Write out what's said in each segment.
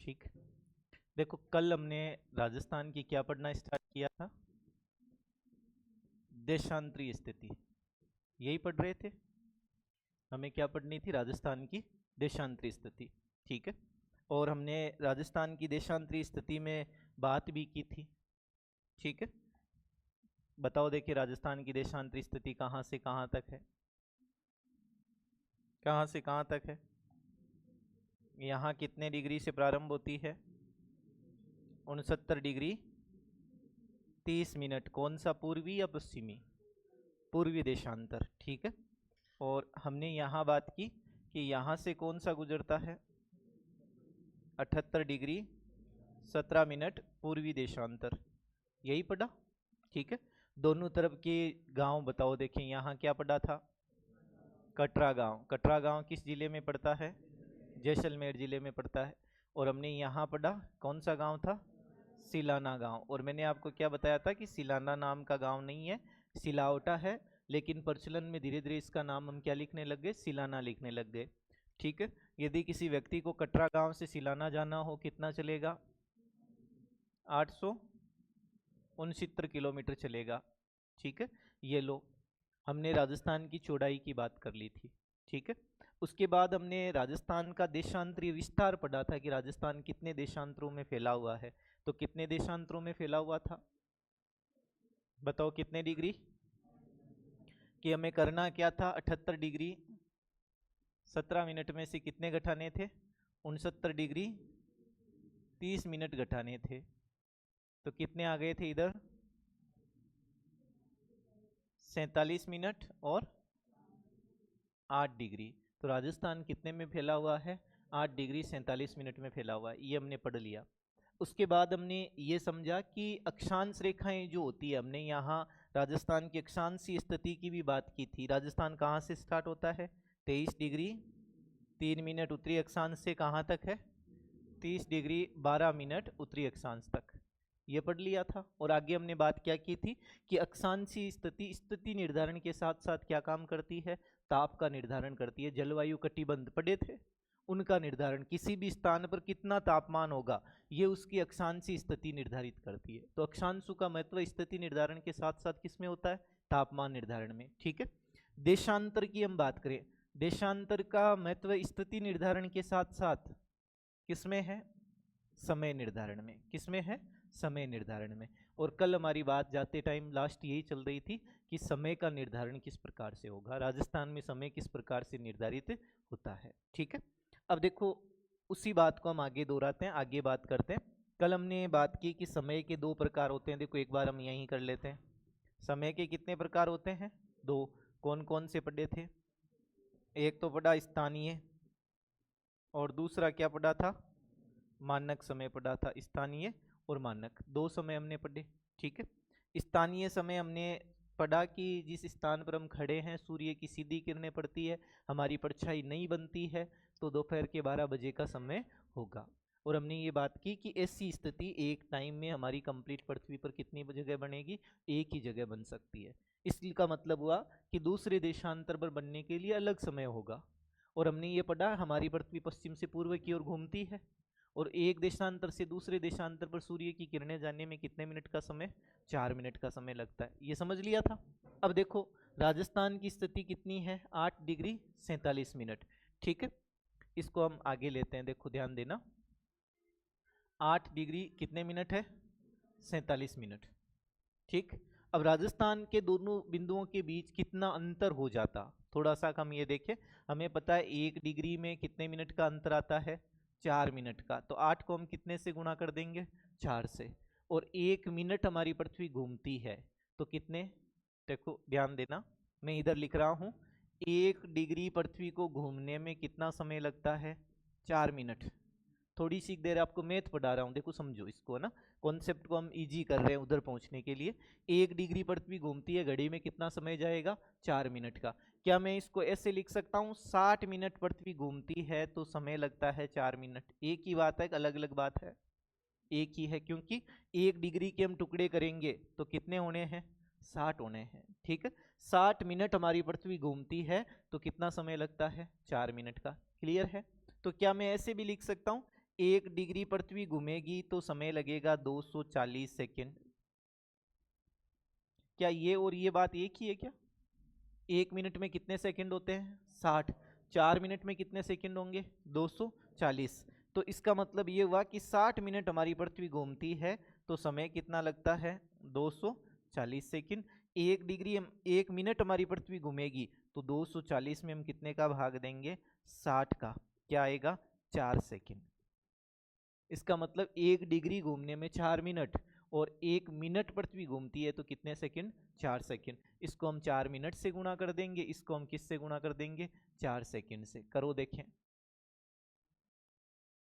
ठीक। देखो कल हमने राजस्थान की क्या पढ़ना स्टार्ट किया था? देशांतरीय स्थिति, यही पढ़ रहे थे। हमें क्या पढ़नी थी? राजस्थान की देशांतरीय स्थिति। ठीक है, और हमने राजस्थान की देशांतरीय स्थिति में बात भी की थी। ठीक है, बताओ देखिए राजस्थान की देशांतरीय स्थिति कहाँ से कहाँ तक है? कहाँ से कहाँ तक है? यहाँ कितने डिग्री से प्रारंभ होती है? 69 डिग्री 30 मिनट। कौन सा, पूर्वी या पश्चिमी? पूर्वी देशांतर। ठीक है, और हमने यहाँ बात की कि यहाँ से कौन सा गुजरता है? 78 डिग्री 17 मिनट पूर्वी देशांतर, यही पढ़ा। ठीक है, दोनों तरफ के गांव बताओ देखें। यहाँ क्या पढ़ा था? कटरा गांव। कटरा गांव किस जिले में पड़ता है? जैसलमेर जिले में पड़ता है। और हमने यहाँ पढ़ा कौन सा गांव था? सिलाना गांव। और मैंने आपको क्या बताया था कि सिलाना नाम का गांव नहीं है, सिलावटा है, लेकिन प्रचलन में धीरे धीरे इसका नाम हम क्या लिखने लग गए? सिलाना लिखने लग गए। ठीक है, यदि किसी व्यक्ति को कटरा गांव से सिलाना जाना हो कितना चलेगा? 869 किलोमीटर चलेगा। ठीक है, ये लो, हमने राजस्थान की चौड़ाई की बात कर ली थी। ठीक है, उसके बाद हमने राजस्थान का देशांतरीय विस्तार पढ़ा था कि राजस्थान कितने देशांतरों में फैला हुआ है। तो कितने देशांतरों में फैला हुआ था? बताओ कितने डिग्री? कि हमें करना क्या था? 78 डिग्री 17 मिनट में से कितने घटाने थे? 69 डिग्री 30 मिनट घटाने थे। तो कितने आ गए थे इधर? 47 मिनट और 8 डिग्री। तो राजस्थान कितने में फैला हुआ है? 8 डिग्री 47 मिनट में फैला हुआ है, ये हमने पढ़ लिया। उसके बाद हमने ये समझा कि अक्षांश रेखाएं जो होती है, हमने यहाँ राजस्थान की अक्षांशीय स्थिति की भी बात की थी। राजस्थान कहाँ से स्टार्ट होता है? 23 डिग्री 3 मिनट उत्तरी अक्षांश से कहाँ तक है? 30 डिग्री 12 मिनट उत्तरी अक्षांश तक, ये पढ़ लिया था। और आगे हमने बात क्या की थी कि अक्षांशीय स्थिति स्थिति निर्धारण के साथ साथ क्या काम करती है? ताप का निर्धारण करती है। जलवायु कटिबंध पढ़े थे, उनका निर्धारण, किसी भी स्थान पर कितना तापमान होगा ये उसकी अक्षांशीय स्थिति निर्धारित करती है। तो अक्षांशों का महत्व स्थिति निर्धारण के साथ साथ किसमें होता है? तापमान निर्धारण में। ठीक है, देशांतर की हम बात करें, देशांतर का महत्व स्थिति निर्धारण के साथ साथ किसमें है? समय निर्धारण में। किसमें है? समय निर्धारण में। और कल हमारी बात जाते टाइम लास्ट यही चल रही थी कि समय का निर्धारण किस प्रकार से होगा, राजस्थान में समय किस प्रकार से निर्धारित होता है। ठीक है, अब देखो उसी बात को हम आगे दोहराते हैं, आगे बात करते हैं। कल हमने बात की कि समय के दो प्रकार होते हैं। देखो एक बार हम यहीं कर लेते हैं। समय के कितने प्रकार होते हैं? दो। कौन कौन से पढ़े थे? एक तो पढ़ा स्थानीय, और दूसरा क्या पढ़ा था? मानक समय पढ़ा था। स्थानीय और मानक दो समय हमने पढ़े। ठीक है, स्थानीय समय हमने पढ़ा कि जिस स्थान पर हम खड़े हैं सूर्य की सीधी किरणें पड़ती है, हमारी परछाई नहीं बनती है, तो दोपहर के 12 बजे का समय होगा। और हमने ये बात की कि ऐसी स्थिति एक टाइम में हमारी कंप्लीट पृथ्वी पर कितनी जगह बनेगी? एक ही जगह बन सकती है। इसका मतलब हुआ कि दूसरे देशांतर पर बनने के लिए अलग समय होगा। और हमने ये पढ़ा हमारी पृथ्वी पश्चिम से पूर्व की ओर घूमती है, और एक देशांतर से दूसरे देशांतर पर सूर्य की किरणें जाने में कितने मिनट का समय? 4 मिनट का समय लगता है। ये समझ लिया था। अब देखो राजस्थान की स्थिति कितनी है? 8 डिग्री 47 मिनट। ठीक है, इसको हम आगे लेते हैं। देखो ध्यान देना, 8 डिग्री कितने मिनट है? 47 मिनट। ठीक, अब राजस्थान के दोनों बिंदुओं के बीच कितना अंतर हो जाता? थोड़ा सा हम ये देखें, हमें पता है 1 डिग्री में कितने मिनट का अंतर आता है? 4 मिनट का। तो 8 को हम कितने से गुणा कर देंगे? 4 से। और 1 मिनट हमारी पृथ्वी घूमती है, तो कितने? देखो ध्यान देना, मैं इधर लिख रहा हूं 1 डिग्री पृथ्वी को घूमने में कितना समय लगता है? 4 मिनट। थोड़ी सी देर आपको मैथ पढ़ा रहा हूँ, देखो समझो इसको ना, कॉन्सेप्ट को हम इजी कर रहे हैं उधर पहुंचने के लिए। 1 डिग्री पृथ्वी घूमती है, घड़ी में कितना समय जाएगा? 4 मिनट का। क्या मैं इसको ऐसे लिख सकता हूँ 60 मिनट पृथ्वी घूमती है तो समय लगता है 4 मिनट? एक ही बात है, अलग अलग बात है? एक ही है, क्योंकि 1 डिग्री के हम टुकड़े करेंगे तो कितने होने हैं? 60 होने हैं। ठीक है, 60 मिनट हमारी पृथ्वी घूमती है तो कितना समय लगता है? 4 मिनट का। क्लियर है? तो क्या मैं ऐसे भी लिख सकता हूँ 1 डिग्री पृथ्वी घूमेगी तो समय लगेगा 240 सेकेंड। क्या ये और ये बात एक ही है क्या? 1 मिनट में कितने सेकंड होते हैं? 60। 4 मिनट में कितने सेकंड होंगे? 240। तो इसका मतलब ये हुआ कि 60 मिनट हमारी पृथ्वी घूमती है तो समय कितना लगता है? 240 सेकंड। 1 मिनट हमारी पृथ्वी घूमेगी तो 240 में हम कितने का भाग देंगे? 60 का। क्या आएगा? 4 सेकंड। इसका मतलब 1 डिग्री घूमने में 4 मिनट, और 1 मिनट पृथ्वी घूमती है तो कितने सेकंड? 4 सेकंड। इसको हम 4 मिनट से गुणा कर देंगे, इसको हम किससे गुणा कर देंगे? 4 सेकंड से। करो देखें,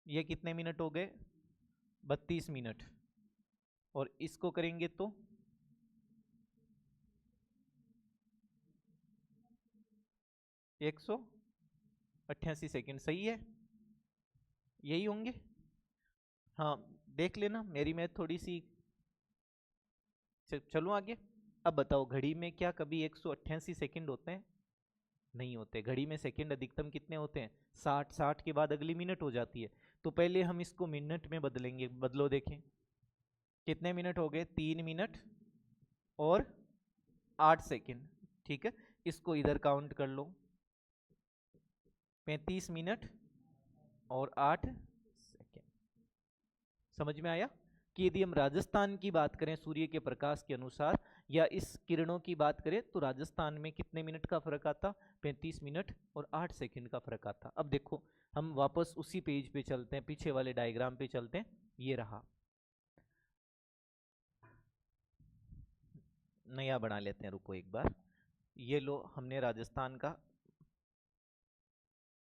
ये कितने मिनट हो गए? 32 मिनट। और इसको करेंगे तो 188 सेकंड। सही है, यही होंगे। हाँ, देख लेना मेरी मैथ थोड़ी सी। चलो आगे। अब बताओ, घड़ी में क्या कभी 188 सेकंड होते हैं? नहीं होते। घड़ी में सेकंड अधिकतम कितने होते हैं? 60। 60 के बाद अगली मिनट हो जाती है। तो पहले हम इसको मिनट में बदलेंगे। बदलो देखें, कितने मिनट हो गए? 3 मिनट और 8 सेकंड। ठीक है, इसको इधर काउंट कर लो। 35 मिनट और 8 सेकंड। समझ में आया कि यदि हम राजस्थान की बात करें सूर्य के प्रकाश के अनुसार, या इस किरणों की बात करें, तो राजस्थान में कितने मिनट का फर्क आता? 35 मिनट और 8 सेकंड का फर्क आता। अब देखो, हम वापस उसी पेज पे चलते हैं, पीछे वाले डायग्राम पे चलते हैं। ये रहा, नया बना लेते हैं। रुको एक बार, ये लो, हमने राजस्थान का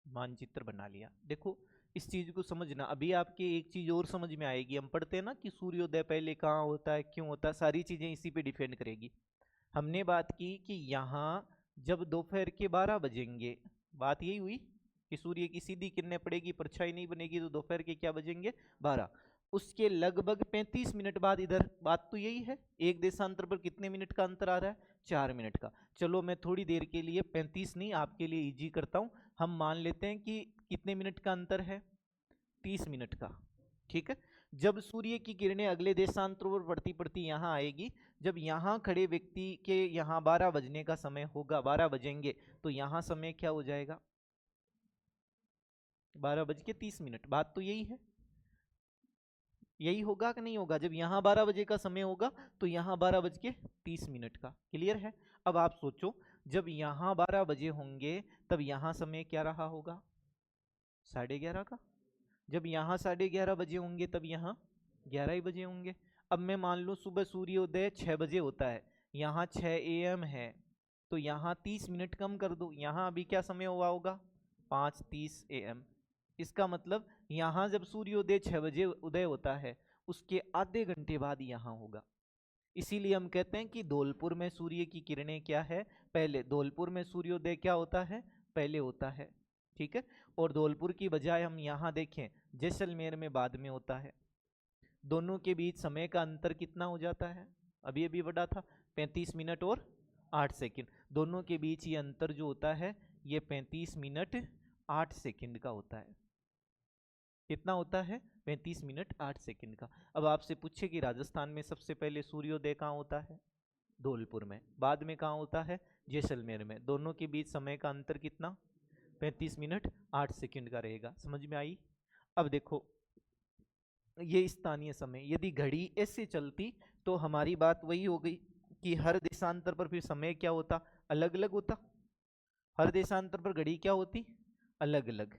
मानचित्र बना लिया। देखो, इस चीज को समझना। अभी आपके एक चीज और समझ में आएगी। हम पढ़ते हैं ना कि सूर्योदय पहले कहाँ होता है, क्यों होता है, सारी चीजें इसी पे डिपेंड करेगी। हमने बात की कि यहाँ जब दोपहर के 12 बजेंगे, बात यही हुई कि सूर्य की सीधी किरणें पड़ेगी, परछाई नहीं बनेगी, तो दोपहर के क्या बजेंगे? 12। उसके लगभग 35 मिनट बाद, इधर बात तो यही है, एक देशांतर पर कितने मिनट का अंतर आ रहा है? 4 मिनट का। चलो मैं थोड़ी देर के लिए 35 नहीं, आपके लिए इजी करता हूं। हम मान लेते हैं कि कितने मिनट का अंतर है? 30 मिनट का। ठीक है, जब सूर्य की किरणें अगले देशांतरों पर पड़ती पड़ती यहाँ आएगी, जब यहाँ खड़े व्यक्ति के यहाँ 12 बजने का समय होगा, 12 बजेंगे, तो यहाँ समय क्या हो जाएगा? 12:30। बात तो यही है, यही होगा कि नहीं होगा? जब यहाँ 12 बजे का समय होगा तो यहाँ 12:30 का। क्लियर है? अब आप सोचो, जब यहाँ 12 बजे होंगे तब यहाँ समय क्या रहा होगा? 11:30 का। जब यहाँ 11:30 बजे होंगे तब यहाँ 11 ही बजे होंगे। अब मैं मान लो सुबह सूर्योदय 6 बजे होता है, यहाँ 6 AM है, तो यहाँ 30 मिनट कम कर दो। यहाँ अभी क्या समय हुआ होगा? 5:30 AM। इसका मतलब यहाँ जब सूर्योदय 6 बजे उदय होता है, उसके आधे घंटे बाद यहाँ होगा। इसीलिए हम कहते हैं कि धौलपुर में सूर्य की किरणें क्या है? पहले। धौलपुर में सूर्योदय क्या होता है? पहले होता है। ठीक है, और धौलपुर की बजाय हम यहाँ देखें, जैसलमेर में बाद में होता है। दोनों के बीच समय का अंतर कितना हो जाता है? अभी अभी बढ़ा था, 35 मिनट और 8 सेकंड। दोनों के बीच ये अंतर जो होता है, ये 35 मिनट 8 सेकंड का होता है। कितना होता है? 35 मिनट 8 सेकंड का। अब आपसे पूछे कि राजस्थान में सबसे पहले सूर्योदय कहाँ होता है? धौलपुर में। बाद में कहाँ होता है? जैसलमेर में। दोनों के बीच समय का अंतर कितना? 35 मिनट 8 सेकंड का रहेगा। समझ में आई? अब देखो, ये स्थानीय समय, यदि घड़ी ऐसे चलती तो हमारी बात वही हो गई कि हर देशांतर पर फिर समय क्या होता? अलग अलग होता। हर देशांतर पर घड़ी क्या होती? अलग अलग।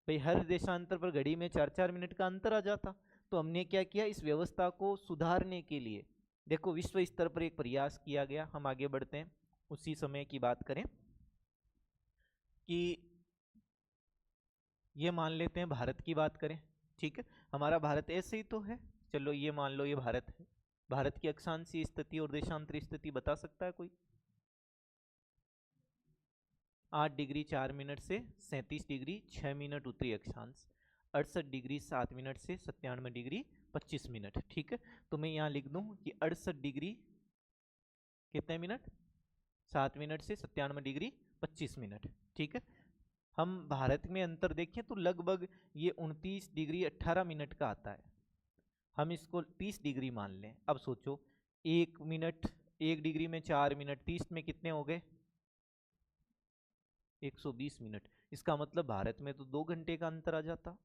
भाई हर देशांतर पर घड़ी में 4-4 मिनट का अंतर आ जाता। तो हमने क्या किया, इस व्यवस्था को सुधारने के लिए, देखो विश्व स्तर पर एक प्रयास किया गया। हम आगे बढ़ते हैं, उसी समय की बात करें कि ये मान लेते हैं भारत की बात करें। ठीक है, हमारा भारत ऐसे ही तो है। चलो ये मान लो ये भारत है। भारत की अक्षांशीय स्थिति और देशांतरी स्थिति बता सकता है कोई? 8 डिग्री 4 मिनट से 37 डिग्री 6 मिनट उत्तरी अक्षांश, 68 डिग्री 7 मिनट से 97 डिग्री 25 मिनट। ठीक है, तो मैं यहाँ लिख दूं कि 68 डिग्री कितने मिनट? 7 मिनट से 97 डिग्री 25 मिनट। ठीक है, हम भारत में अंतर देखें तो लगभग ये 29 डिग्री 18 मिनट का आता है। हम इसको 30 डिग्री मान लें। अब सोचो 1 मिनट, 1 डिग्री में 4 मिनट, 30 में कितने हो गए? 120 मिनट। इसका मतलब भारत में तो 2 घंटे का अंतर आ जाता।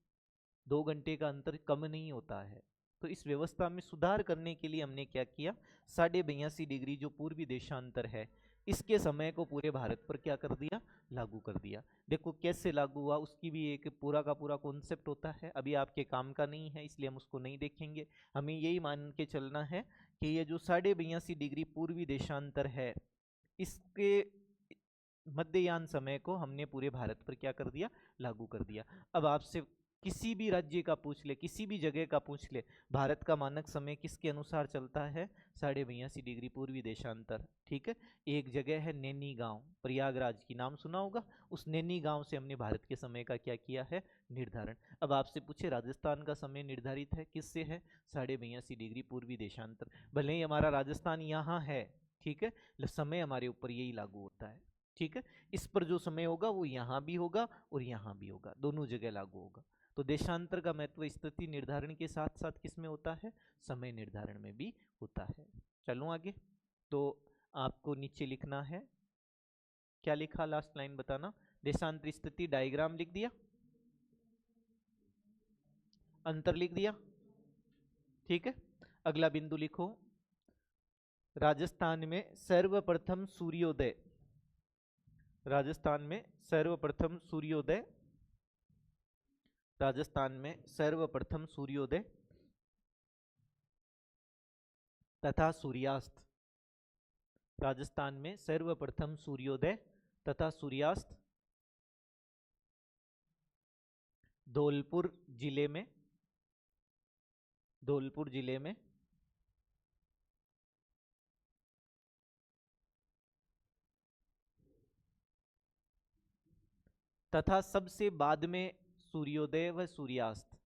2 घंटे का अंतर कम नहीं होता है। तो इस व्यवस्था में सुधार करने के लिए हमने क्या किया, 82.5 डिग्री जो पूर्वी देशांतर है, इसके समय को पूरे भारत पर क्या कर दिया, लागू कर दिया। देखो कैसे लागू हुआ, उसकी भी एक पूरा का पूरा कॉन्सेप्ट होता है, अभी आपके काम का नहीं है इसलिए हम उसको नहीं देखेंगे। हमें यही मान के चलना है कि ये जो 82.5 डिग्री पूर्वी देशांतर है, इसके मध्ययान समय को हमने पूरे भारत पर क्या कर दिया, लागू कर दिया। अब आपसे किसी भी राज्य का पूछ ले, किसी भी जगह का पूछ ले, भारत का मानक समय किसके अनुसार चलता है, 82.5 डिग्री पूर्वी देशांतर। ठीक है। एक जगह है नैनी गांव, प्रयागराज की, नाम सुना होगा। उस नैनी गांव से हमने भारत के समय का क्या किया है, निर्धारण। अब आपसे पूछे राजस्थान का समय निर्धारित है किससे है, 82.5 डिग्री पूर्वी देशांतर। भले ही हमारा राजस्थान यहाँ है, ठीक है, समय हमारे ऊपर यही लागू होता है। ठीक है। इस पर जो समय होगा वो यहाँ भी होगा और यहाँ भी होगा, दोनों जगह लागू होगा। तो देशांतर का महत्व स्थिति निर्धारण के साथ साथ किस में होता है, समय निर्धारण में भी होता है। चलो आगे। तो आपको नीचे लिखना है, क्या लिखा, लास्ट लाइन बताना। देशांतर स्थिति डायग्राम लिख दिया, अंतर लिख दिया। ठीक है। अगला बिंदु लिखो, राजस्थान में सर्वप्रथम सूर्योदय, राजस्थान में सर्वप्रथम सूर्योदय, राजस्थान में सर्वप्रथम सूर्योदय तथा सूर्यास्त, राजस्थान में सर्वप्रथम सूर्योदय तथा सूर्यास्त धौलपुर जिले में, धौलपुर जिले में तथा सबसे बाद में सूर्योदय व सूर्यास्त।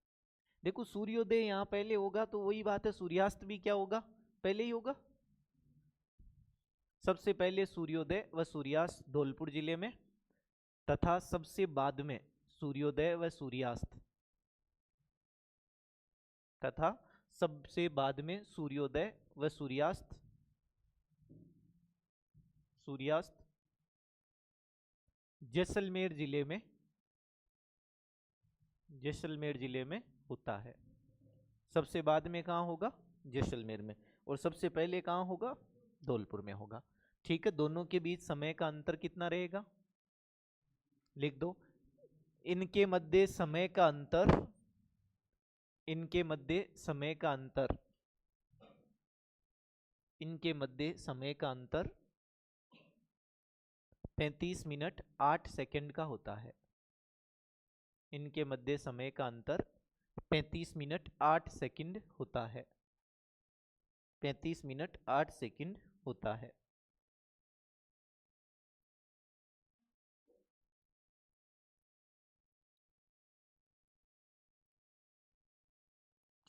देखो सूर्योदय यहां पहले होगा तो वही बात है, सूर्यास्त भी क्या होगा, पहले ही होगा। सबसे पहले सूर्योदय व सूर्यास्त धौलपुर जिले में, तथा सबसे बाद में सूर्योदय व सूर्यास्त, तथा सबसे बाद में सूर्योदय व सूर्यास्त, सूर्यास्त जैसलमेर जिले में, जैसलमेर जिले में होता है। सबसे बाद में कहाँ होगा, जैसलमेर में, और सबसे पहले कहाँ होगा, धौलपुर में होगा। ठीक है। दोनों के बीच समय का अंतर कितना रहेगा, लिख दो। इनके मध्य समय का अंतर, इनके मध्य समय का अंतर, इनके मध्य समय का अंतर 35 मिनट 8 सेकंड का होता है। इनके मध्य समय का अंतर 35 मिनट 8 सेकंड होता है, 35 मिनट 8 सेकंड होता है।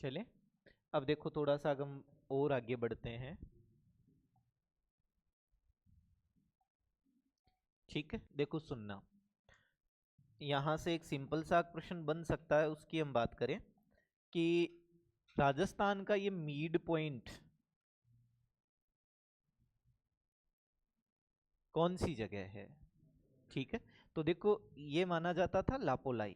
चले अब देखो थोड़ा सा हम और आगे बढ़ते हैं। ठीक है। देखो सुनना, यहां से एक सिंपल सा प्रश्न बन सकता है, उसकी हम बात करें कि राजस्थान का ये मिड पॉइंट कौन सी जगह है। ठीक है। तो देखो ये माना जाता था लापोलाई,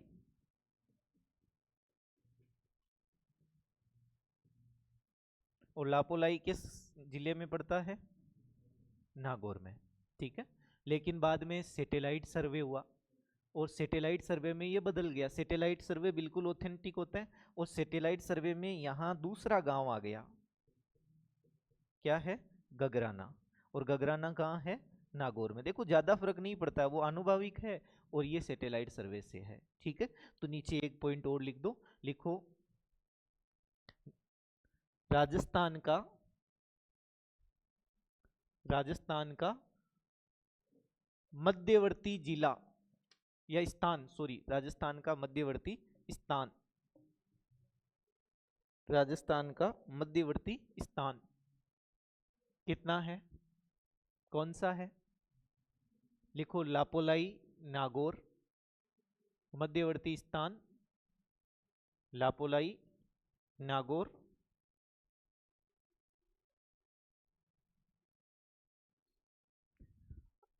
और लापोलाई किस जिले में पड़ता है, नागौर में। ठीक है। लेकिन बाद में सैटेलाइट सर्वे हुआ, और सैटेलाइट सर्वे में ये बदल गया। सैटेलाइट सर्वे बिल्कुल ऑथेंटिक होता है, और सैटेलाइट सर्वे में यहाँ दूसरा गांव आ गया, क्या है, गगराना। और गगराना कहाँ है, नागौर में। देखो ज्यादा फर्क नहीं पड़ता है, वो आनुभाविक है और ये सैटेलाइट सर्वे से है। ठीक है। तो नीचे एक पॉइंट और लिख दो, लिखो राजस्थान का, राजस्थान का मध्यवर्ती जिला या स्थान, सॉरी, राजस्थान का मध्यवर्ती स्थान, राजस्थान का मध्यवर्ती स्थान कितना है, कौन सा है, लिखो लापोलाई, नागौर, मध्यवर्ती स्थान लापोलाई, नागौर,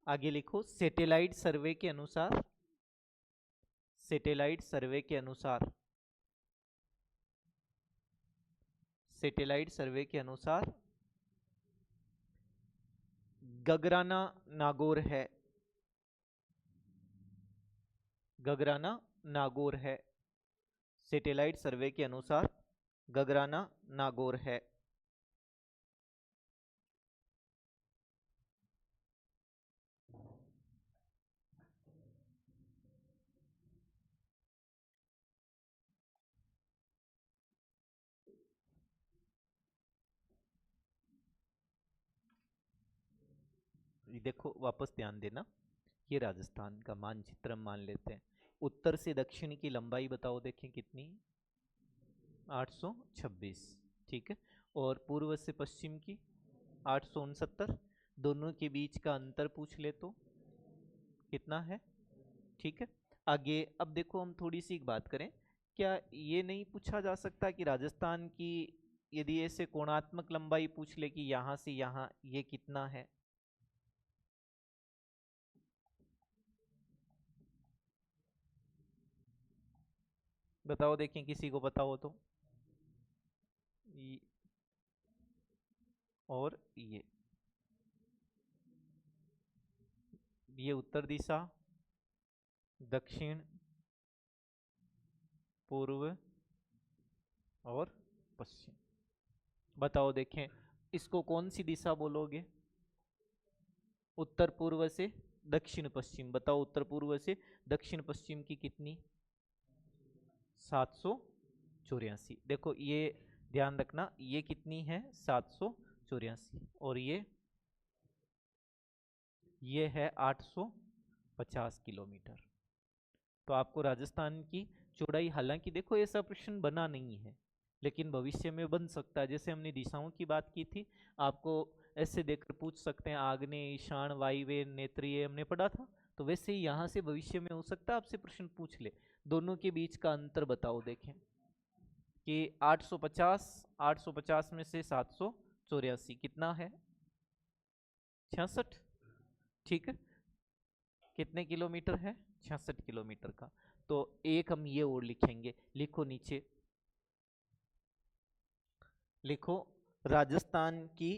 आगे लिखो सैटेलाइट सर्वे के अनुसार, सैटेलाइट सर्वे के अनुसार, सैटेलाइट सर्वे के अनुसार गगराना नागौर है, गगराना नागौर है, सैटेलाइट सर्वे के अनुसार गगराना नागौर है। देखो वापस ध्यान देना, ये राजस्थान का मानचित्र हम मान लेते हैं। उत्तर से दक्षिण की लंबाई बताओ देखें कितनी, 826, ठीक है। और पूर्व से पश्चिम की 869, दोनों के बीच का अंतर पूछ ले तो कितना है, ठीक है। आगे अब देखो हम थोड़ी सी एक बात करें, क्या ये नहीं पूछा जा सकता कि राजस्थान की यदि ऐसे कोणात्मक लंबाई पूछ ले कि यहां से यहां ये कितना है, बताओ देखें किसी को पता हो तो। और ये उत्तर दिशा, दक्षिण, पूर्व और पश्चिम, बताओ देखें इसको कौन सी दिशा बोलोगे, उत्तर पूर्व से दक्षिण पश्चिम, बताओ उत्तर पूर्व से दक्षिण पश्चिम की कितनी, 784। देखो ये ध्यान रखना, ये कितनी है 784, और ये है 850 किलोमीटर। तो आपको राजस्थान की चौड़ाई, हालांकि देखो ऐसा प्रश्न बना नहीं है लेकिन भविष्य में बन सकता है, जैसे हमने दिशाओं की बात की थी, आपको ऐसे देखकर पूछ सकते हैं आग्नेय, ईशान, वायव्य, नेत्रीय हमने पढ़ा था, तो वैसे ही यहाँ से भविष्य में हो सकता है आपसे प्रश्न पूछ ले, दोनों के बीच का अंतर बताओ देखें कि 850 में से 784 कितना है, 66, ठीक है। कितने किलोमीटर है, 66 किलोमीटर का। तो एक हम ये और लिखेंगे, लिखो नीचे, लिखो राजस्थान की,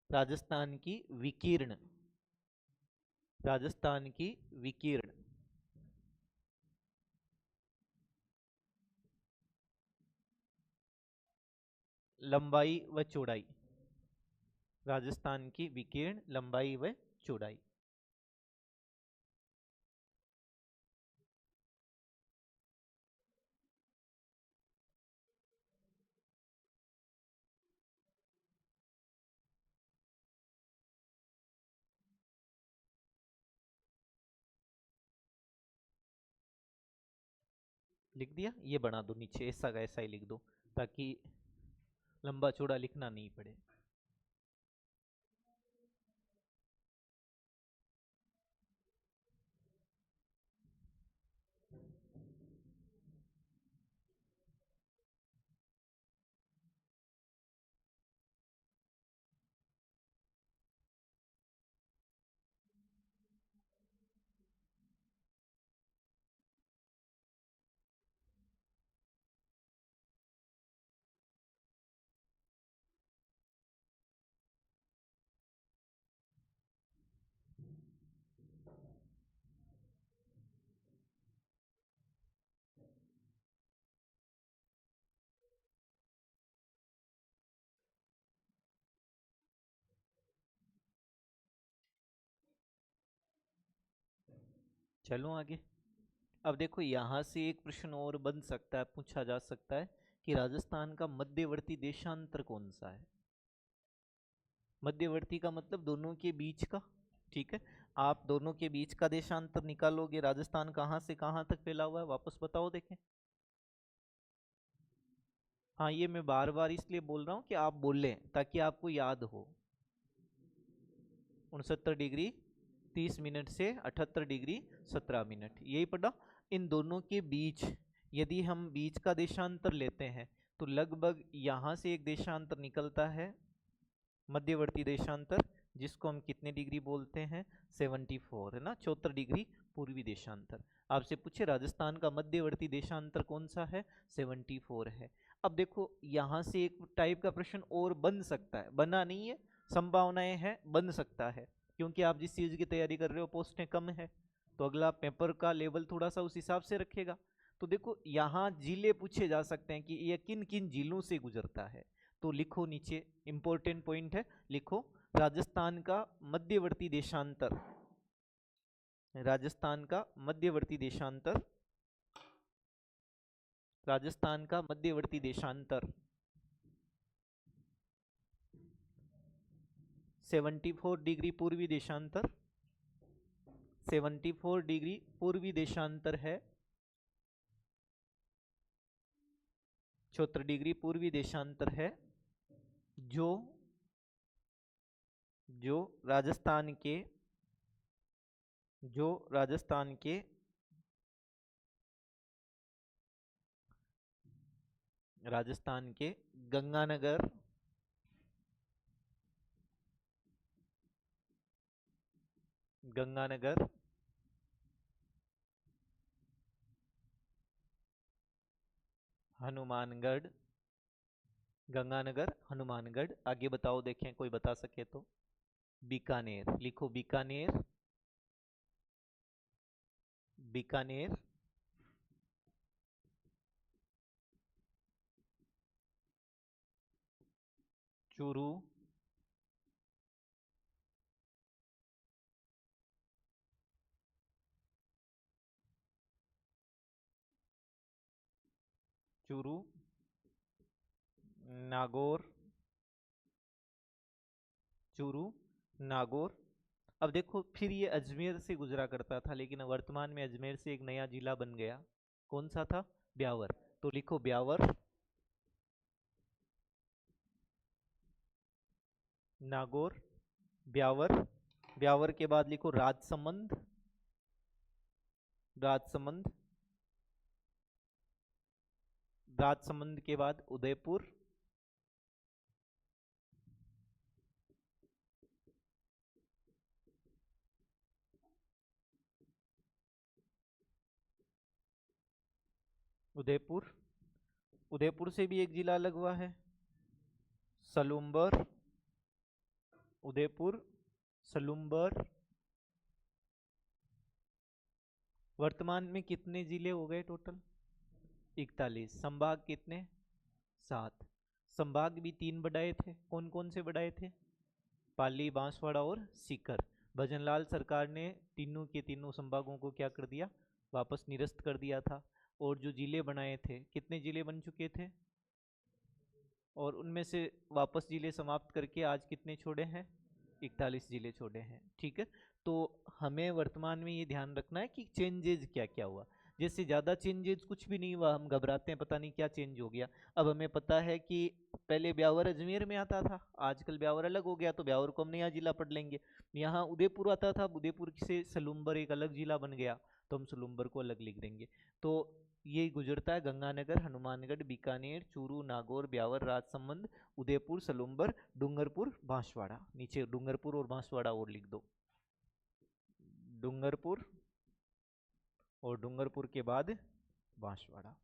राजस्थान की विकीर्ण, राजस्थान की विकीर्ण लंबाई व चौड़ाई, राजस्थान की विकीर्ण लंबाई व चौड़ाई। लिख दिया, ये बना दो नीचे, ऐसा का ऐसा ही लिख दो ताकि लंबा चौड़ा लिखना नहीं पड़े। चलो आगे। अब देखो यहां से एक प्रश्न और बन सकता है, पूछा जा सकता है कि राजस्थान का मध्यवर्ती देशांतर कौन सा है। मध्यवर्ती का मतलब दोनों के बीच का, ठीक है। आप दोनों के बीच का देशांतर निकालोगे, राजस्थान कहाँ से कहाँ तक फैला हुआ है वापस बताओ देखें। हाँ ये मैं बार बार इसलिए बोल रहा हूँ कि आप बोलें ताकि आपको याद हो। 69 डिग्री 30 मिनट से 78 डिग्री 17 मिनट, यही पढ़ा। इन दोनों के बीच यदि हम बीच का देशांतर लेते हैं तो लगभग यहाँ से एक देशांतर निकलता है, मध्यवर्ती देशांतर, जिसको हम कितने डिग्री बोलते हैं, 74, है ना, 74 डिग्री पूर्वी देशांतर। आपसे पूछे राजस्थान का मध्यवर्ती देशांतर कौन सा है, 74 है। अब देखो यहाँ से एक टाइप का प्रश्न और बन सकता है, बना नहीं है, संभावनाएं हैं, बन सकता है, क्योंकि आप जिस चीज की तैयारी कर रहे हो पोस्टें कम है, तो अगला पेपर का लेवल थोड़ा सा उस हिसाब से रखेगा। तो देखो यहाँ जिले पूछे जा सकते हैं कि यह किन किन जिलों से गुजरता है, तो लिखो नीचे, इंपॉर्टेंट पॉइंट है, लिखो राजस्थान का मध्यवर्ती देशांतर, राजस्थान का मध्यवर्ती देशांतर, राजस्थान का मध्यवर्ती देशांतर 74 डिग्री पूर्वी देशांतर, 74 डिग्री पूर्वी देशांतर है, 74 डिग्री पूर्वी देशांतर है, जो राजस्थान के गंगानगर, हनुमानगढ़, गंगानगर हनुमानगढ़, आगे बताओ देखें कोई बता सके तो, बीकानेर, लिखो बीकानेर, बीकानेर, चूरू, चूरू, नागौर, चूरू, नागौर। अब देखो फिर ये अजमेर से गुजरा करता था, लेकिन वर्तमान में अजमेर से एक नया जिला बन गया, कौन सा था, ब्यावर, तो लिखो ब्यावर, नागौर, ब्यावर, ब्यावर के बाद लिखो राजसमंद, राजसमंद, राजसमंद के बाद उदयपुर, उदयपुर, उदयपुर से भी एक जिला अलग हुआ है, सलूम्बर, उदयपुर, सलूम्बर। वर्तमान में कितने जिले हो गए टोटल, 41। संभाग कितने, 7। संभाग भी 3 बढ़ाए थे, कौन कौन से बढ़ाए थे, पाली, बांसवाड़ा और सीकर। भजनलाल सरकार ने तीनों के तीनों संभागों को क्या कर दिया, वापस निरस्त कर दिया था। और जो जिले बनाए थे, कितने जिले बन चुके थे, और उनमें से वापस जिले समाप्त करके आज कितने छोड़े हैं, 41 जिले छोड़े हैं, ठीक है। तो हमें वर्तमान में ये ध्यान रखना है कि चेंजेज क्या क्या हुआ। जैसे ज़्यादा चेंजेज कुछ भी नहीं हुआ, हम घबराते हैं पता नहीं क्या चेंज हो गया। अब हमें पता है कि पहले ब्यावर अजमेर में आता था, आजकल ब्यावर अलग हो गया, तो ब्यावर को हम नया जिला पढ़ लेंगे। यहाँ उदयपुर आता था, उदयपुर से सलूम्बर एक अलग जिला बन गया, तो हम सलूम्बर को अलग लिख देंगे। तो ये गुजरता है गंगानगर, हनुमानगढ़, बीकानेर, चूरू, नागौर, ब्यावर, राजसमंद, उदयपुर, सलूम्बर, डूंगरपुर, बांसवाड़ा। नीचे डूंगरपुर और बांसवाड़ा और लिख दो, डूंगरपुर और डूंगरपुर के बाद बांसवाड़ा,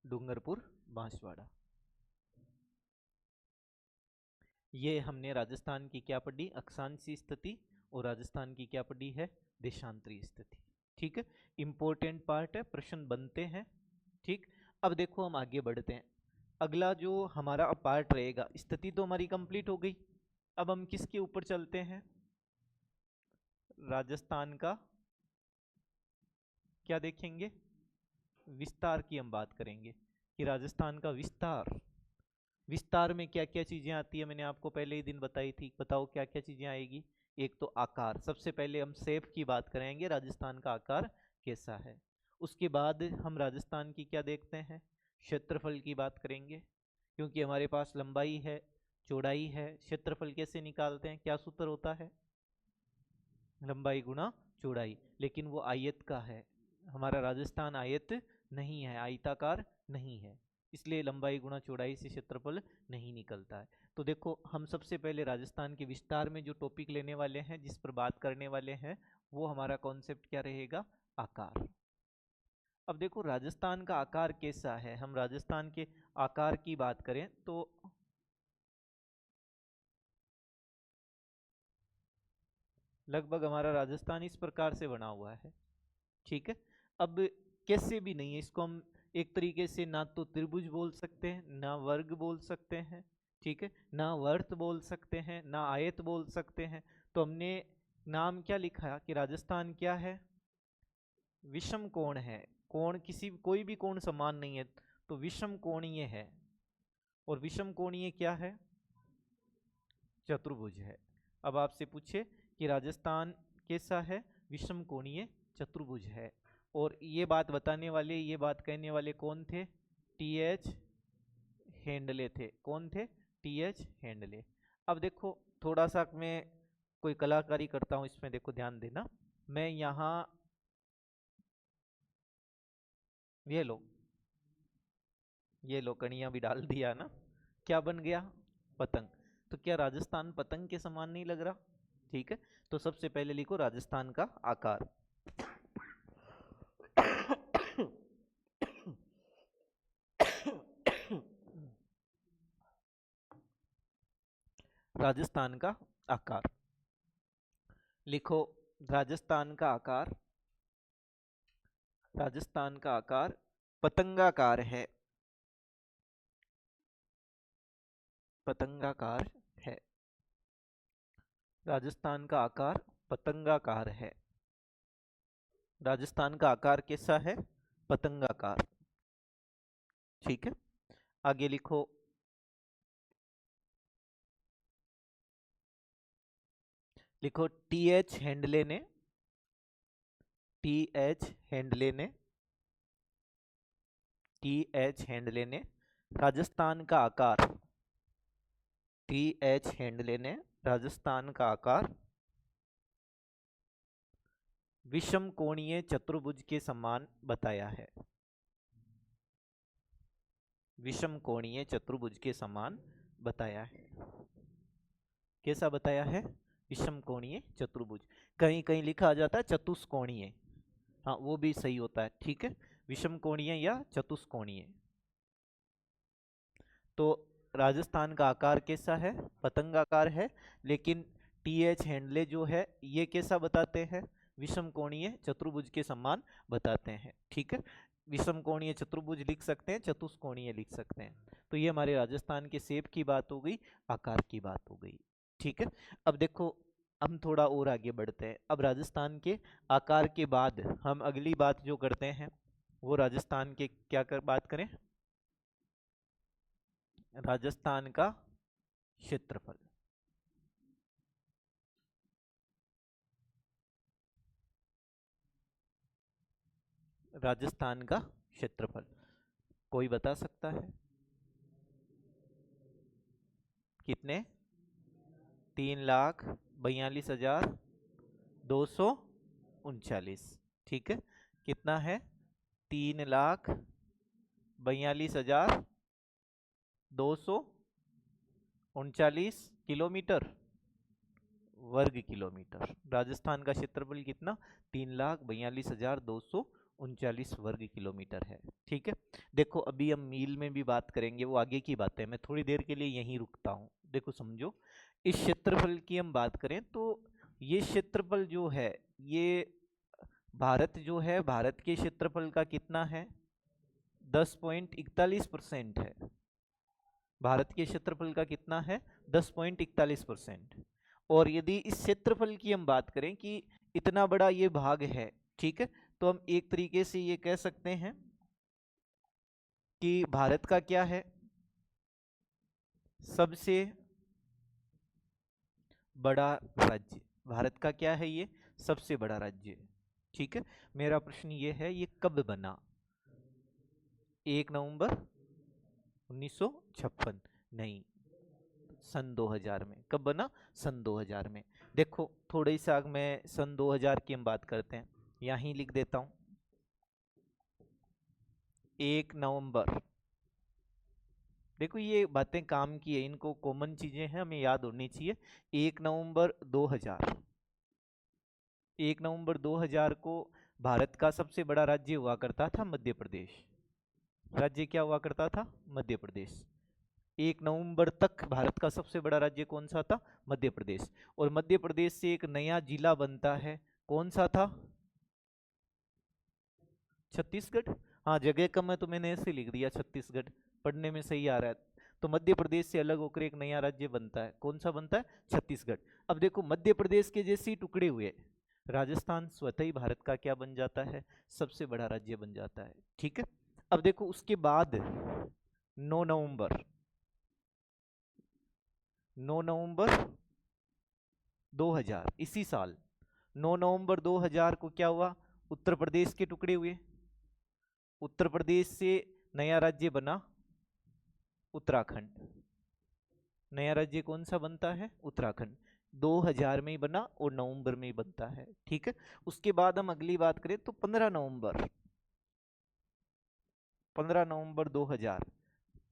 डूंगरपुर, बांसवाड़ा। ये हमने राजस्थान की क्या पढ़ी, अक्षांशीय स्थिति, और राजस्थान की क्या पढ़ी है, देशांतरीय स्थिति, ठीक है। इंपॉर्टेंट पार्ट है, प्रश्न बनते हैं, ठीक। अब देखो हम आगे बढ़ते हैं, अगला जो हमारा पार्ट रहेगा, स्थिति तो हमारी कंप्लीट हो गई। अब हम किसके ऊपर चलते हैं, राजस्थान का क्या देखेंगे, विस्तार की हम बात करेंगे कि राजस्थान का विस्तार, विस्तार में क्या क्या चीजें आती है, मैंने आपको पहले ही दिन बताई थी, बताओ क्या क्या चीजें आएगी। एक तो आकार, सबसे पहले हम शेप की बात करेंगे, राजस्थान का आकार कैसा है। उसके बाद हम राजस्थान की क्या देखते हैं, क्षेत्रफल की बात करेंगे, क्योंकि हमारे पास लंबाई है, चौड़ाई है, क्षेत्रफल कैसे निकालते हैं, क्या सूत्र होता है, लंबाई गुणा चौड़ाई, लेकिन वो आयत का है, हमारा राजस्थान आयत नहीं है, आयताकार नहीं है, इसलिए लंबाई गुणा चौड़ाई से क्षेत्रफल नहीं निकलता है। तो देखो हम सबसे पहले राजस्थान के विस्तार में जो टॉपिक लेने वाले हैं, जिस पर बात करने वाले हैं, वो हमारा कॉन्सेप्ट क्या रहेगा, आकार। अब देखो राजस्थान का आकार कैसा है, हम राजस्थान के आकार की बात करें तो लगभग हमारा राजस्थान इस प्रकार से बना हुआ है, ठीक है। अब कैसे भी नहीं है, इसको हम एक तरीके से ना तो त्रिभुज बोल सकते हैं, ना वर्ग बोल सकते हैं, ठीक है, ना वर्त बोल सकते हैं, ना आयत बोल सकते हैं। तो हमने नाम क्या लिखा कि राजस्थान क्या है, विषम कोण है, कोण किसी कोई भी कोण समान नहीं है, तो विषम कोणीय है, और विषम कोणीय क्या है, चतुर्भुज है। अब आपसे पूछे कि राजस्थान कैसा है, विषम कोणीय चतुर्भुज है, और ये बात बताने वाले, ये बात कहने वाले कौन थे, टी.एच. हेंडले थे। कौन थे, टी.एच. हेंडले। अब देखो थोड़ा सा मैं कोई कलाकारी करता हूं इसमें, देखो ध्यान देना, मैं यहाँ ये लो कणियां भी डाल दिया ना, क्या बन गया, पतंग। तो क्या राजस्थान पतंग के समान नहीं लग रहा, ठीक है। तो सबसे पहले लिखो राजस्थान का आकार। राजस्थान का आकार लिखो, राजस्थान का आकार, राजस्थान का आकार पतंगाकार है, पतंगाकार है, राजस्थान का आकार पतंगाकार है, राजस्थान का आकार कैसा है, पतंगाकार, ठीक है। आगे लिखो, लिखो टी.एच. हेंडले ने, टी.एच. हेंडले ने, टी.एच. हेंडले ने राजस्थान का आकार, टी.एच. हेंडले ने राजस्थान का आकार विषम कोणीय चतुर्भुज के समान बताया है, विषम कोणीय चतुर्भुज के समान बताया है। कैसा बताया है, विषम कोणीय चतुर्भुज, कहीं कहीं लिखा आ जाता है चतुष्कोणीय, हाँ वो भी सही होता है, ठीक है, विषम कोणीय या चतुष्कोणीय। तो राजस्थान का आकार कैसा है, पतंगाकार है, लेकिन टी.एच. हेंडले जो है ये कैसा बताते हैं, विषम कोणीय चतुर्भुज के समान बताते हैं, ठीक है। विषम कोणीय चतुर्भुज लिख सकते हैं, चतुष्कोणीय लिख सकते हैं। तो ये हमारे राजस्थान के शेप की बात हो गई, आकार की बात हो गई, ठीक है। अब देखो हम थोड़ा और आगे बढ़ते हैं। अब राजस्थान के आकार के बाद हम अगली बात जो करते हैं वो राजस्थान के क्या बात करें, राजस्थान का क्षेत्रफल। राजस्थान का क्षेत्रफल कोई बता सकता है, कितने, 3,42,239, ठीक है। कितना है, 3,42,239 किलोमीटर, वर्ग किलोमीटर। राजस्थान का क्षेत्रफल कितना, 3,42,239 वर्ग किलोमीटर है, ठीक है। देखो अभी हम मील में भी बात करेंगे, वो आगे की बात है, मैं थोड़ी देर के लिए यहीं रुकता हूँ। देखो समझो, इस क्षेत्रफल की हम बात करें तो ये क्षेत्रफल जो है, ये भारत जो है, भारत के क्षेत्रफल का कितना है, 10.41% है। भारत के क्षेत्रफल का कितना है, 10.41%। और यदि इस क्षेत्रफल की हम बात करें कि इतना बड़ा ये भाग है, ठीक है, तो हम एक तरीके से ये कह सकते हैं कि भारत का क्या है, सबसे बड़ा राज्य, भारत का क्या है, ये सबसे बड़ा राज्य, ठीक है। मेरा प्रश्न ये है, ये कब बना, 1 नवंबर 1956, नहीं, सन 2000 में। कब बना? सन 2000 में। देखो थोड़ी सा मैं सन 2000 की हम बात करते हैं, यहीं लिख देता हूं 1 नवंबर। देखो ये बातें काम की है, इनको कॉमन चीजें हैं, हमें याद होनी चाहिए। 1 नवंबर 2000, 1 नवंबर 2000 को भारत का सबसे बड़ा राज्य हुआ करता था मध्य प्रदेश। राज्य क्या हुआ करता था? मध्य प्रदेश। 1 नवंबर तक भारत का सबसे बड़ा राज्य कौन सा था? मध्य प्रदेश। और मध्य प्रदेश से एक नया जिला बनता है, कौन सा था? छत्तीसगढ़। हाँ जगह कम है तो मैंने ऐसे लिख दिया छत्तीसगढ़, पढ़ने में सही आ रहा है। तो मध्य प्रदेश से अलग होकर एक नया राज्य बनता है, कौन सा बनता है? छत्तीसगढ़। अब देखो मध्य प्रदेश के जैसे ही टुकड़े हुए राजस्थान स्वतः ही भारत का क्या बन जाता है? सबसे बड़ा राज्य बन जाता है। ठीक है। अब देखो उसके बाद 9 नवंबर 9 नवंबर 2000, इसी साल 9 नवंबर 2000 को क्या हुआ? उत्तर प्रदेश के टुकड़े हुए। उत्तर प्रदेश से नया राज्य बना उत्तराखंड। नया राज्य कौन सा बनता है? उत्तराखंड। 2000 में ही बना और नवंबर में ही बनता है। ठीक है। उसके बाद हम अगली बात करें तो 15 नवंबर 2000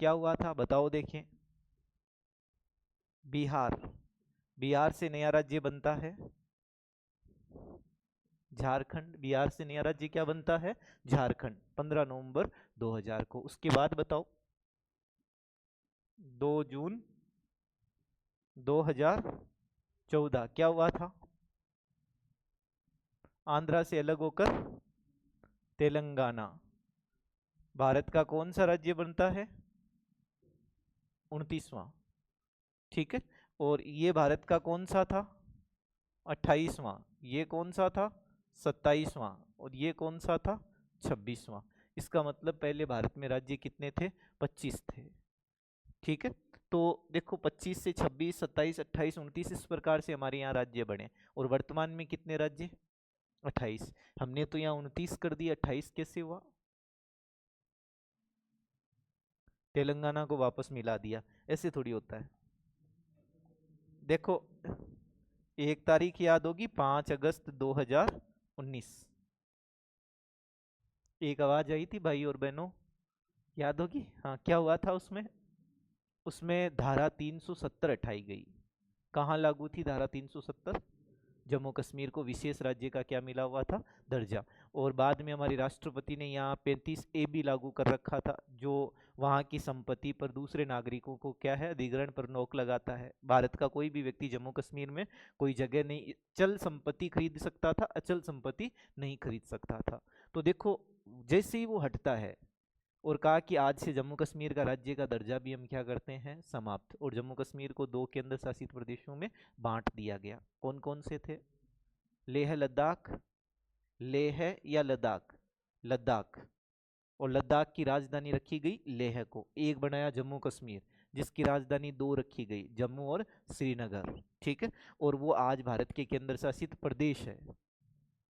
क्या हुआ था? बताओ देखें। बिहार। बिहार से नया राज्य बनता है झारखंड। बिहार से नया राज्य क्या बनता है? झारखंड। 15 नवंबर 2000 को। उसके बाद बताओ 2 जून 2014 क्या हुआ था? आंध्रा से अलग होकर तेलंगाना भारत का कौन सा राज्य बनता है? 29वां। ठीक है। और ये भारत का कौन सा था? 28वां। ये कौन सा था? 27वां। और ये कौन सा था? 26वां। इसका मतलब पहले भारत में राज्य कितने थे? 25 थे। ठीक है। तो देखो 25 से 26, 27, 28, 29 इस प्रकार से हमारे यहाँ राज्य बने। और वर्तमान में कितने राज्य? 28। हमने तो यहाँ 29 कर दिया, 28 कैसे हुआ? तेलंगाना को वापस मिला दिया, ऐसे थोड़ी होता है। देखो एक तारीख याद होगी, 5 अगस्त 2019। एक आवाज आई थी भाई और बहनों, याद होगी? हाँ क्या हुआ था उसमें? उसमें धारा 370 हटाई गई। कहाँ लागू थी धारा 370? जम्मू कश्मीर को विशेष राज्य का क्या मिला हुआ था? दर्जा। और बाद में हमारे राष्ट्रपति ने यहाँ 35A भी लागू कर रखा था, जो वहाँ की संपत्ति पर दूसरे नागरिकों को क्या है? अधिग्रहण पर रोक लगाता है। भारत का कोई भी व्यक्ति जम्मू कश्मीर में कोई जगह नहीं, चल संपत्ति खरीद सकता था, अचल संपत्ति नहीं खरीद सकता था। तो देखो जैसे ही वो हटता है और कहा कि आज से जम्मू कश्मीर का राज्य का दर्जा भी हम क्या करते हैं? समाप्त। और जम्मू कश्मीर को 2 केंद्र शासित प्रदेशों में बांट दिया गया। कौन कौन से थे? लेह लद्दाख, लेह या लद्दाख? लद्दाख। और लद्दाख की राजधानी रखी गई लेह को। एक बनाया जम्मू कश्मीर जिसकी राजधानी 2 रखी गई, जम्मू और श्रीनगर। ठीक है। और वो आज भारत के केंद्र शासित प्रदेश है।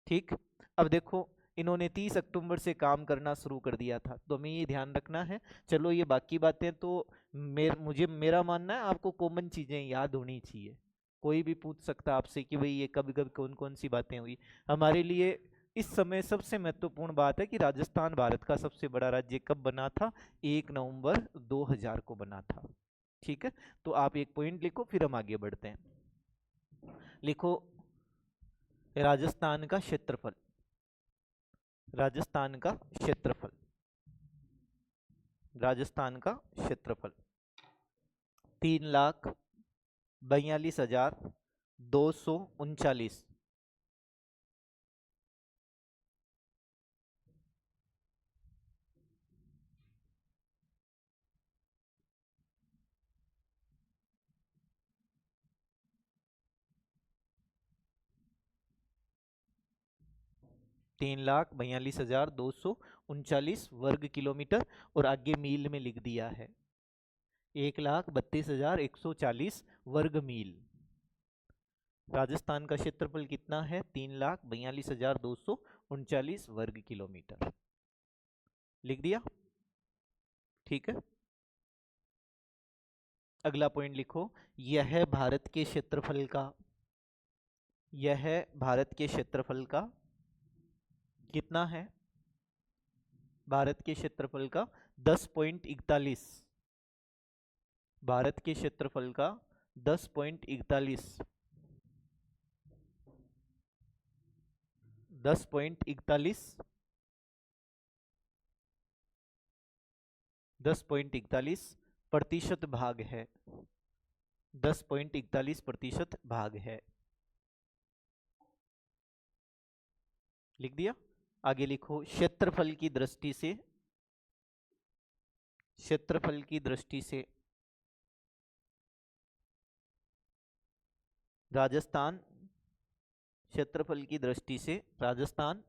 ठीक। अब देखो इन्होंने 30 अक्टूबर से काम करना शुरू कर दिया था, तो हमें ये ध्यान रखना है। चलो ये बाकी बातें तो मेरा मानना है आपको कॉमन चीजें याद होनी चाहिए। कोई भी पूछ सकता है आपसे कि भाई ये कब कब कौन कौन सी बातें हुई। हमारे लिए इस समय सबसे महत्वपूर्ण बात है कि राजस्थान भारत का सबसे बड़ा राज्य कब बना था? 1 नवंबर 2000 को बना था। ठीक है। तो आप एक पॉइंट लिखो, फिर हम आगे बढ़ते हैं। लिखो राजस्थान का क्षेत्रफल। राजस्थान का क्षेत्रफल। राजस्थान का क्षेत्रफल 3,42,239। 3,42,239 वर्ग किलोमीटर। और आगे मील में लिख दिया है 1,32,140 वर्ग मील। राजस्थान का क्षेत्रफल कितना है? 3,42,239 वर्ग किलोमीटर। लिख दिया? ठीक है। अगला पॉइंट लिखो, यह भारत के क्षेत्रफल का, यह भारत के क्षेत्रफल का कितना है? भारत के क्षेत्रफल का 10.41, भारत के क्षेत्रफल का 10.41, 10.41, 10.41 प्रतिशत भाग है, 10.41% भाग है। लिख दिया। आगे लिखो, क्षेत्रफल की दृष्टि से, क्षेत्रफल की दृष्टि से राजस्थान, क्षेत्रफल की दृष्टि से राजस्थान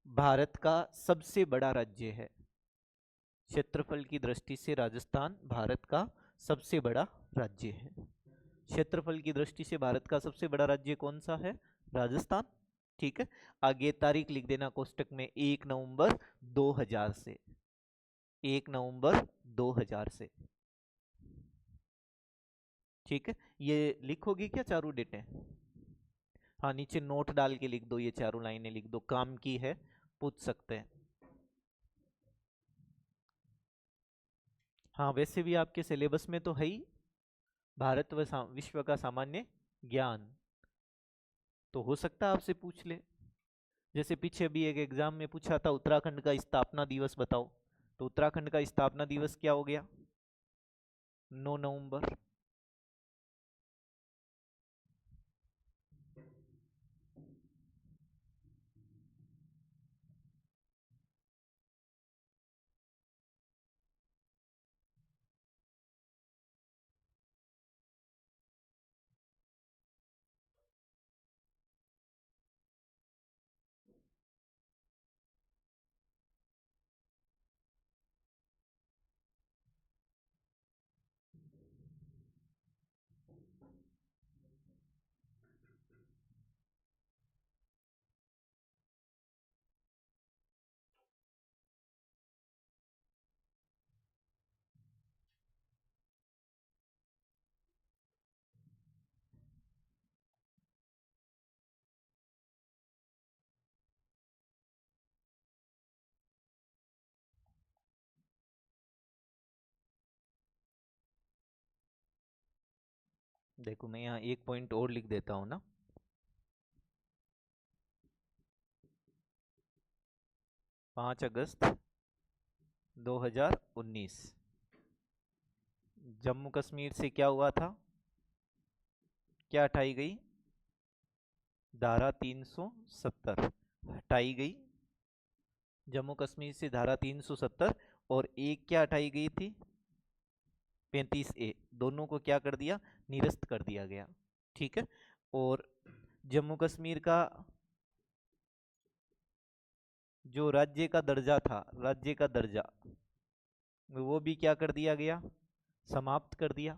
भारत का सबसे बड़ा राज्य है। क्षेत्रफल की दृष्टि से राजस्थान भारत का सबसे बड़ा राज्य है। क्षेत्रफल की दृष्टि से भारत का सबसे बड़ा राज्य कौन सा है? राजस्थान। ठीक है। आगे तारीख लिख देना कोष्टक में, 1 नवंबर 2000 से, 1 नवंबर 2000 से। ठीक है। ये लिखोगी क्या चारों डेटें? हाँ, नीचे नोट डाल के लिख दो, ये चारों लाइनें लिख दो, काम की है, पूछ सकते हैं। हाँ, वैसे भी आपके सिलेबस में तो है ही भारत व विश्व का सामान्य ज्ञान, तो हो सकता है आपसे पूछ ले। जैसे पीछे भी एक एग्जाम में पूछा था, उत्तराखंड का स्थापना दिवस बताओ, तो उत्तराखंड का स्थापना दिवस क्या हो गया? 9 नवंबर। देखो मैं यहाँ एक पॉइंट और लिख देता हूँ ना, 5 अगस्त 2019 जम्मू कश्मीर से क्या हुआ था? क्या हटाई गई? धारा 370 हटाई गई, जम्मू कश्मीर से धारा 370, और एक क्या हटाई गई थी? 35A, दोनों को क्या कर दिया? निरस्त कर दिया गया। ठीक है। और जम्मू कश्मीर का जो राज्य का दर्जा था, राज्य का दर्जा, वो भी क्या कर दिया गया? समाप्त कर दिया।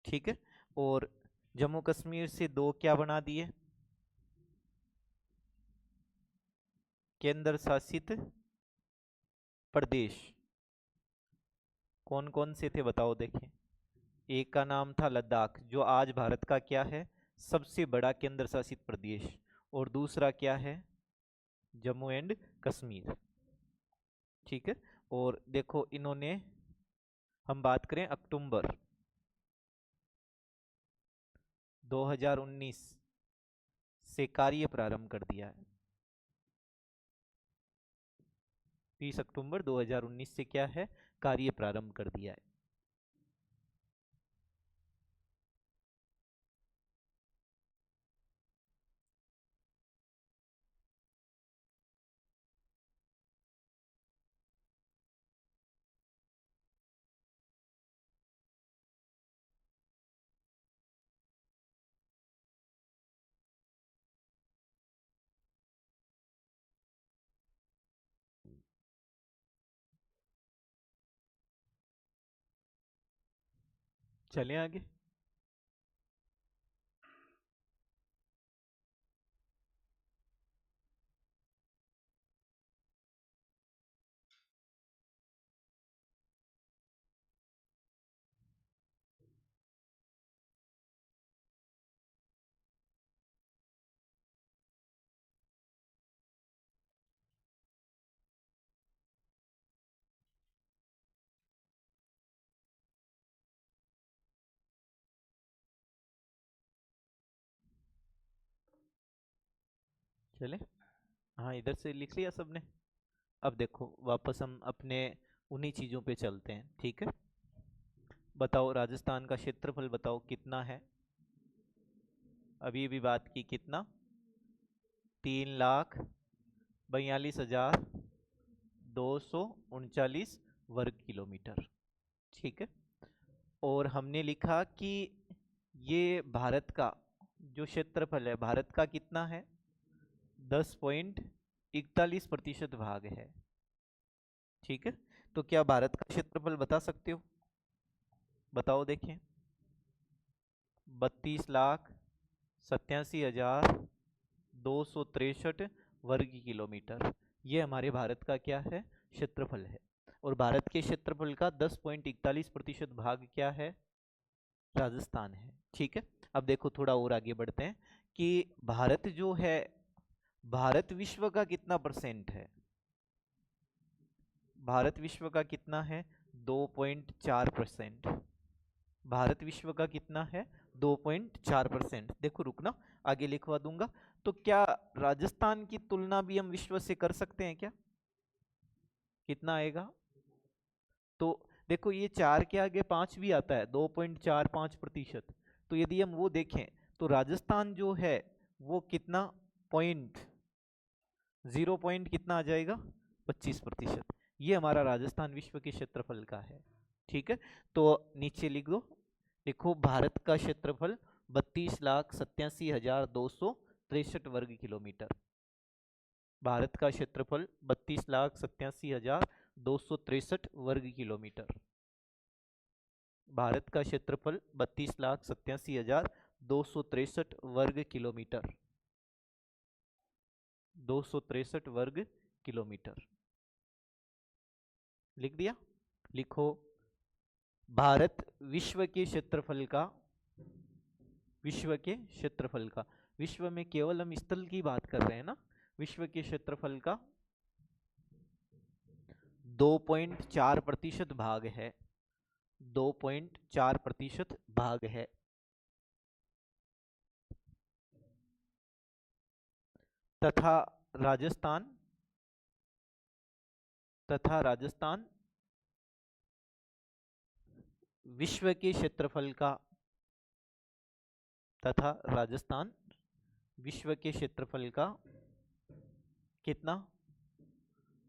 ठीक है। और जम्मू कश्मीर से दो क्या बना दिए? केंद्र शासित प्रदेश। कौन कौन से थे बताओ देखें। एक का नाम था लद्दाख, जो आज भारत का क्या है? सबसे बड़ा केंद्र शासित प्रदेश। और दूसरा क्या है? जम्मू एंड कश्मीर। ठीक है। और देखो इन्होंने, हम बात करें अक्टूबर 2019 से कार्य प्रारंभ कर दिया है। 30 अक्टूबर 2019 से क्या है? कार्य प्रारंभ कर दिया है। चलें आगे। चले, हाँ इधर से लिख लिया सबने। अब देखो वापस हम अपने उन्हीं चीज़ों पे चलते हैं, ठीक है। बताओ राजस्थान का क्षेत्रफल बताओ कितना है। अभी भी बात की कितना, 3,42,239 वर्ग किलोमीटर, ठीक है। और हमने लिखा कि ये भारत का जो क्षेत्रफल है, भारत का कितना है, 10.41% भाग है, ठीक है। तो क्या भारत का क्षेत्रफल बता सकते हो, बताओ देखें। 32,87,263 वर्ग किलोमीटर, ये हमारे भारत का क्या है, क्षेत्रफल है। और भारत के क्षेत्रफल का 10.41% भाग क्या है, राजस्थान है, ठीक है। अब देखो थोड़ा और आगे बढ़ते हैं कि भारत जो है, भारत विश्व का कितना परसेंट है, भारत विश्व का कितना है, 2.4%। भारत विश्व का कितना है, 2.4%। देखो रुकना, आगे लिखवा दूंगा। तो क्या राजस्थान की तुलना भी हम विश्व से कर सकते हैं क्या, कितना आएगा। तो देखो ये 4 के आगे 5 भी आता है, 2.45%। तो यदि हम वो देखें तो राजस्थान जो है वो कितना, पॉइंट 0 पॉइंट कितना आ जाएगा, 25%। ये हमारा राजस्थान विश्व के क्षेत्रफल का है, ठीक है। तो नीचे लिख दो, लिखो भारत का क्षेत्रफल 32,87,263 वर्ग किलोमीटर। भारत का क्षेत्रफल 32,87,263 वर्ग किलोमीटर। भारत का क्षेत्रफल 32,87,263 वर्ग किलोमीटर, 263 वर्ग किलोमीटर लिख दिया। लिखो भारत विश्व के क्षेत्रफल का, विश्व के क्षेत्रफल का, विश्व में केवल हम स्थल की बात कर रहे हैं ना, विश्व के क्षेत्रफल का 2.4% भाग है, 2.4% भाग है। तथा राजस्थान, तथा राजस्थान विश्व के क्षेत्रफल का, तथा राजस्थान विश्व के क्षेत्रफल का कितना,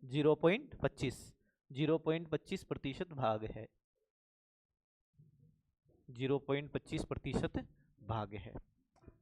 0.25% भाग है, 0.25% भाग है,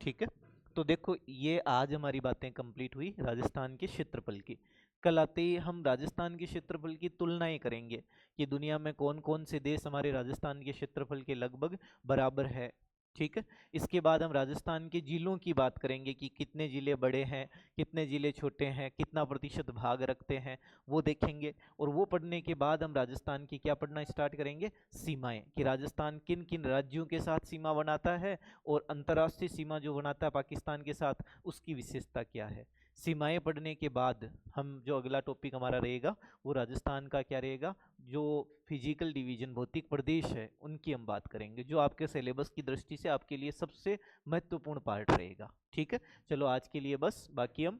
ठीक है। तो देखो ये आज हमारी बातें कंप्लीट हुई राजस्थान के क्षेत्रफल की। कल आते ही हम राजस्थान के क्षेत्रफल की तुलनाएं करेंगे कि दुनिया में कौन कौन से देश हमारे राजस्थान के क्षेत्रफल के लगभग बराबर है, ठीक है। इसके बाद हम राजस्थान के जिलों की बात करेंगे कि कितने जिले बड़े हैं, कितने जिले छोटे हैं, कितना प्रतिशत भाग रखते हैं, वो देखेंगे। और वो पढ़ने के बाद हम राजस्थान की क्या पढ़ना स्टार्ट करेंगे, सीमाएं, कि राजस्थान किन किन राज्यों के साथ सीमा बनाता है और अंतर्राष्ट्रीय सीमा जो बनाता है पाकिस्तान के साथ, उसकी विशेषता क्या है। सीमाएं पढ़ने के बाद हम जो अगला टॉपिक हमारा रहेगा वो राजस्थान का क्या रहेगा, जो फिजिकल डिवीजन भौतिक प्रदेश है उनकी हम बात करेंगे, जो आपके सिलेबस की दृष्टि से आपके लिए सबसे महत्वपूर्ण पार्ट रहेगा, ठीक है। चलो आज के लिए बस, बाकी हम